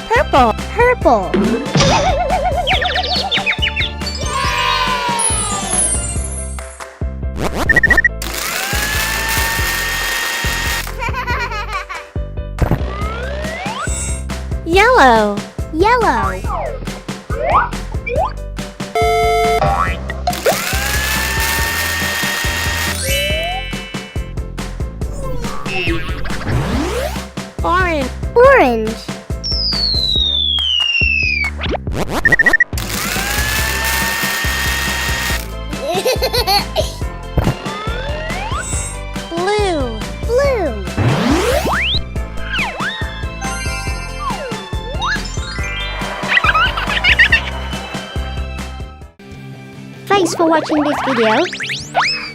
Purple. Purple. Yellow. Yellow. Orange. Orange. Blue. Blue. Thanks for watching this video.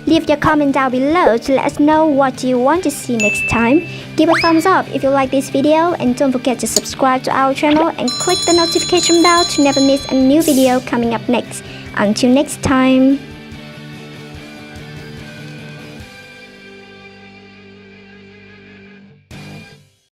Leave your comment down below to let us know what you want to see next time. Give a thumbs up if you like this video and don't forget to subscribe to our channel and click the notification bell to never miss a new video coming up next. Until next time.